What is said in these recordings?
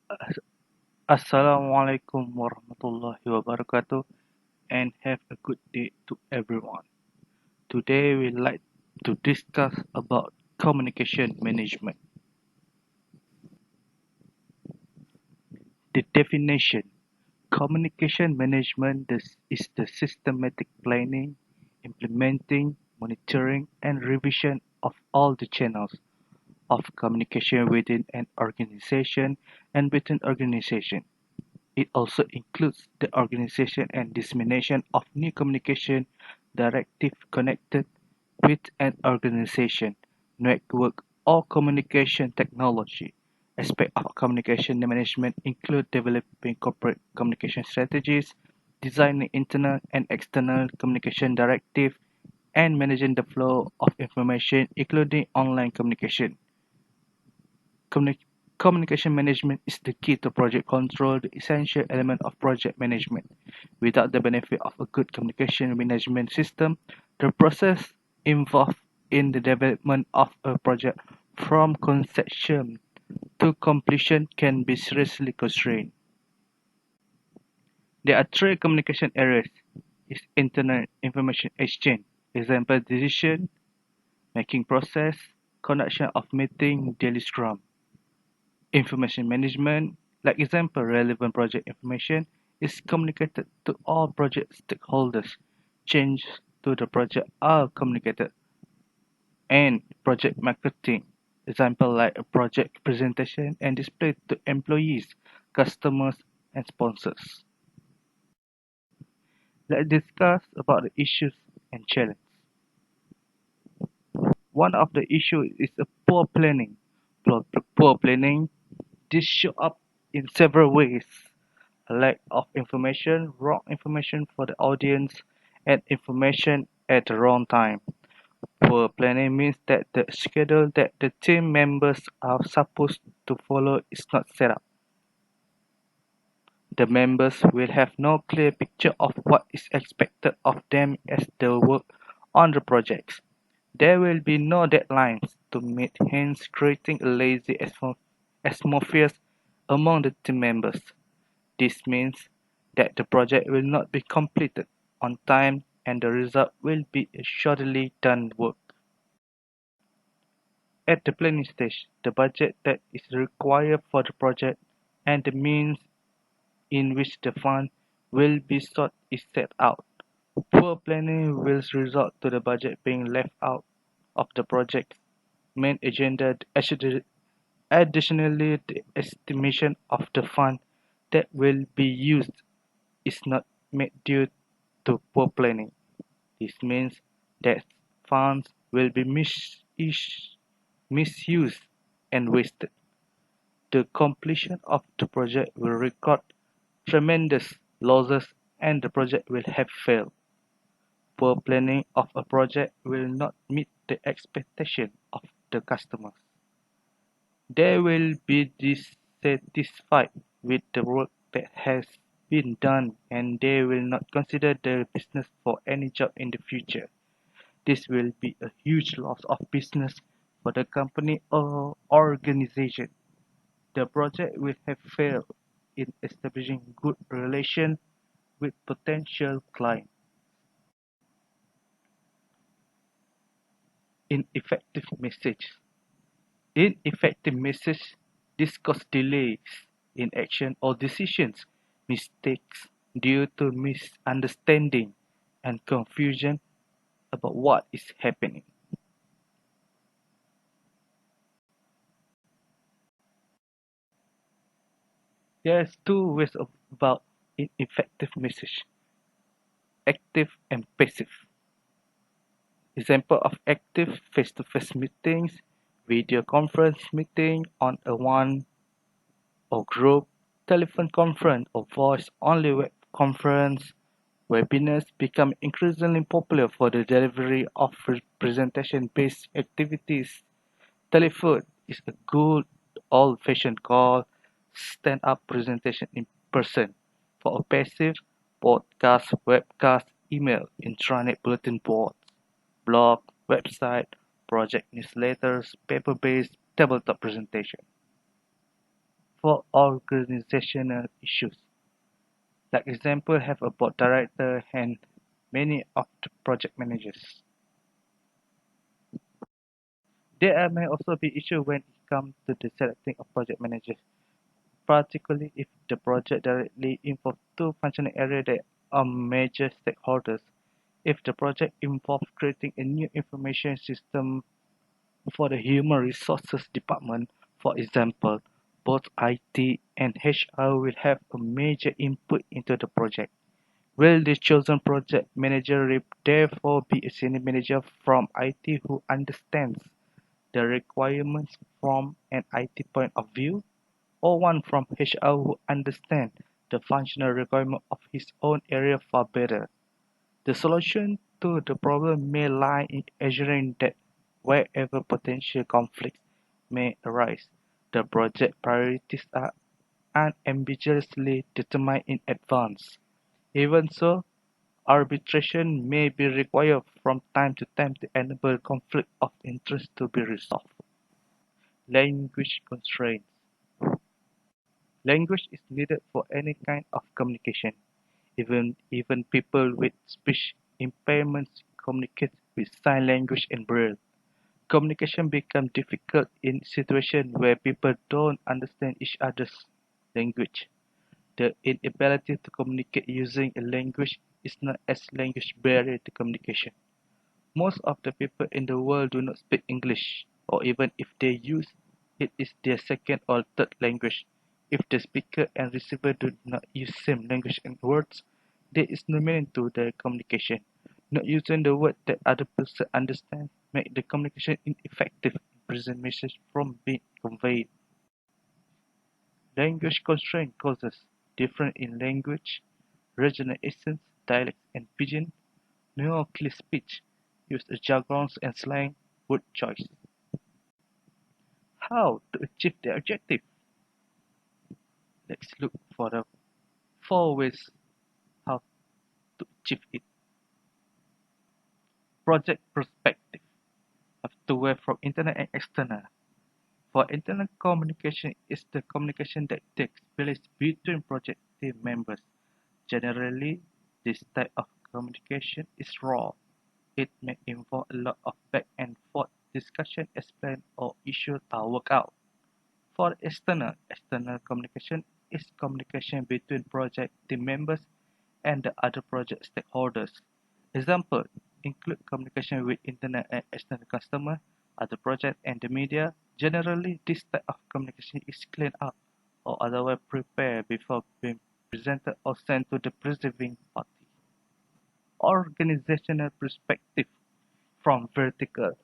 As- Assalamualaikum warahmatullahi wabarakatuh and have a good day to everyone. Today we like to discuss about communication management. The definition: communication management is the systematic planning, implementing, monitoring and revision of all the channels of communication within an organization and within organization. It also includes the organization and dissemination of new communication directive connected with an organization, network, or communication technology. Aspects of communication management include developing corporate communication strategies, designing internal and external communication directive, and managing the flow of information, including online communication. Communi- Communication management is the key to project control, the essential element of project management. Without the benefit of a good communication management system, the process involved in the development of a project from conception to completion can be seriously constrained. There are three communication areas: is internal information exchange, example decision making process, conduction of meeting, daily scrum. Information management, like example relevant project information, is communicated to all project stakeholders. Changes to the project are communicated. And project marketing, example like a project presentation and display to employees, customers, and sponsors. Let's discuss about the issues and challenges. One of the issues is a poor planning. Poor planning, this show up in several ways: lack of information, wrong information for the audience, and information at the wrong time. Poor planning means that the schedule that the team members are supposed to follow is not set up. The members will have no clear picture of what is expected of them as they work on the projects. There will be no deadlines to meet, hence creating a lazy atmosphere among the team members. This means that the project will not be completed on time and the result will be a shoddily done work. At the planning stage, the budget that is required for the project and the means in which the fund will be sought is set out. Poor planning will result to the budget being left out of the project's main agenda. Additionally, the estimation of the fund that will be used is not made due to poor planning. This means that funds will be misused and wasted. The completion of the project will record tremendous losses and the project will have failed. Poor planning of a project will not meet the expectation of the customers. They will be dissatisfied with the work that has been done and they will not consider the business for any job in the future. This will be a huge loss of business for the company or organization. The project will have failed in establishing good relations with potential clients. Ineffective message. Ineffective message, this causes delays in action or decisions, mistakes due to misunderstanding and confusion about what is happening. There's two ways about ineffective message: active and passive. Example of active: face-to-face meetings, video conference meeting on a one or group, telephone conference or voice-only web conference. Webinars become increasingly popular for the delivery of presentation-based activities. Telephone is a good old-fashioned call, stand-up presentation in person. For a passive, podcast, webcast, email, intranet bulletin boards, blog, website, project newsletters, paper-based tabletop presentation. for organizational issues. Like example have a board director and many of the project managers. There may also be issues when it comes to the selecting of project managers, particularly if the project directly involves two functional areas that are major stakeholders. If the project involves creating a new information system for the human resources department, for example, both IT and HR will have a major input into the project. Will the chosen project manager therefore be a senior manager from IT who understands the requirements from an IT point of view, or one from HR who understands the functional requirement of his own area far better? The solution to the problem may lie in ensuring that wherever potential conflicts may arise, the project priorities are unambiguously determined in advance. Even so, arbitration may be required from time to time to enable conflict of interest to be resolved. Language constraints. Language is needed for any kind of communication. Even people with speech impairments communicate with sign language and braille. Communication becomes difficult in situations where people don't understand each other's language. The inability to communicate using a language is known as language barrier to communication. Most of the people in the world do not speak English, or even if they use it is their second or third language. If the speaker and receiver do not use same language and words, there is no meaning to the communication. Not using the word that other person understands make the communication ineffective and prevent message from being conveyed. Language constraint causes difference in language, regional accents, dialects and pidgin, Neoclear speech, use jargons and slang, word choice. How to achieve the objective? Let's look for the four ways how to achieve it. Project perspective. Have to work from internal and external. For internal communication is the communication that takes place between project team members. Generally, this type of communication is raw. It may involve a lot of back and forth discussion as planned or issues are worked out. For external communication is communication between project team members and the other project stakeholders. Example include communication with internal and external customer, other project and the media. Generally, this type of communication is cleaned up or otherwise prepared before being presented or sent to the receiving party. Organizational perspective. From vertical,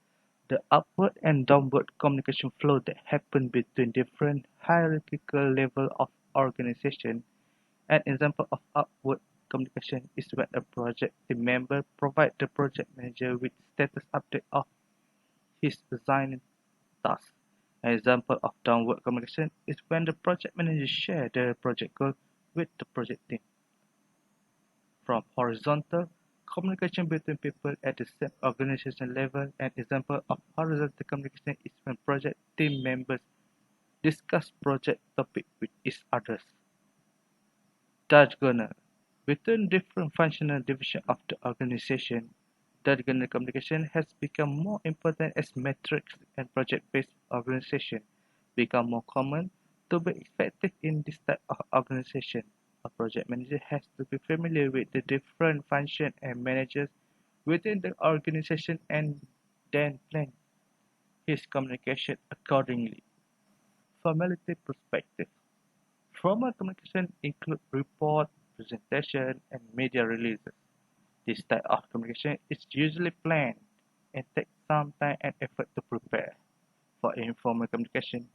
the upward and downward communication flow that happen between different hierarchical levels of organization. An example of upward communication is when a project team member provides the project manager with status update of his assigned task. An example of downward communication is when the project manager shares the project goal with the project team. From horizontal, communication between people at the same organization level. An example of horizontal communication is when project team members discuss project topics with each other. Diagonal. Between different functional divisions of the organization, diagonal communication has become more important as metrics and project-based organizations become more common. To be effective in this type of organization, a project manager has to be familiar with the different functions and managers within the organization and then plan his communication accordingly. Formality perspective. Formal communication includes report, presentation, and media releases. This type of communication is usually planned and takes some time and effort to prepare. For informal communication,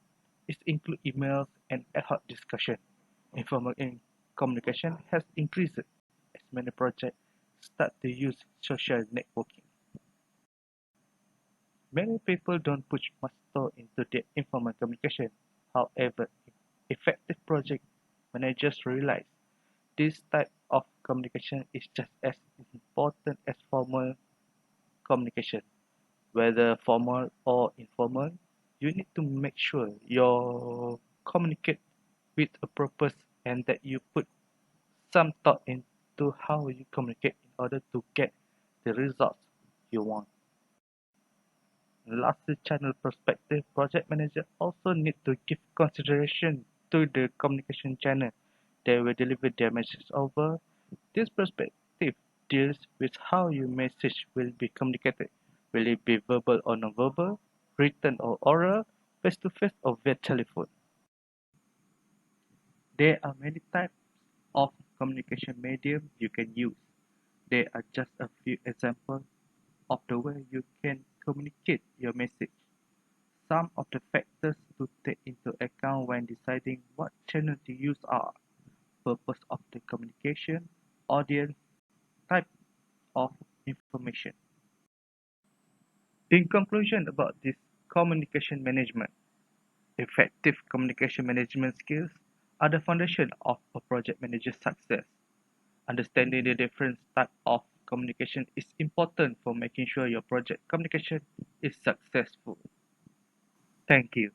it includes emails and ad hoc discussion. Informal communication has increased as many projects start to use social networking. Many people don't put much thought into their informal communication. However, effective project managers realize this type of communication is just as important as formal communication. Whether formal or informal, you need to make sure your communicate with a purpose and that you put some thought into how you communicate in order to get the results you want. Lastly, channel perspective, project manager also need to give consideration to the communication channel they will deliver their message over. This perspective deals with how your message will be communicated. Will it be verbal or non-verbal, written or oral, face-to-face or via telephone? There are many types of communication medium you can use. There are just a few examples of the way you can communicate your message. Some of the factors to take into account when deciding what channel to use are purpose of the communication, audience, type of information. In conclusion about this communication management, effective communication management skills are the foundation of a project manager's success. Understanding the different types of communication is important for making sure your project communication is successful. Thank you.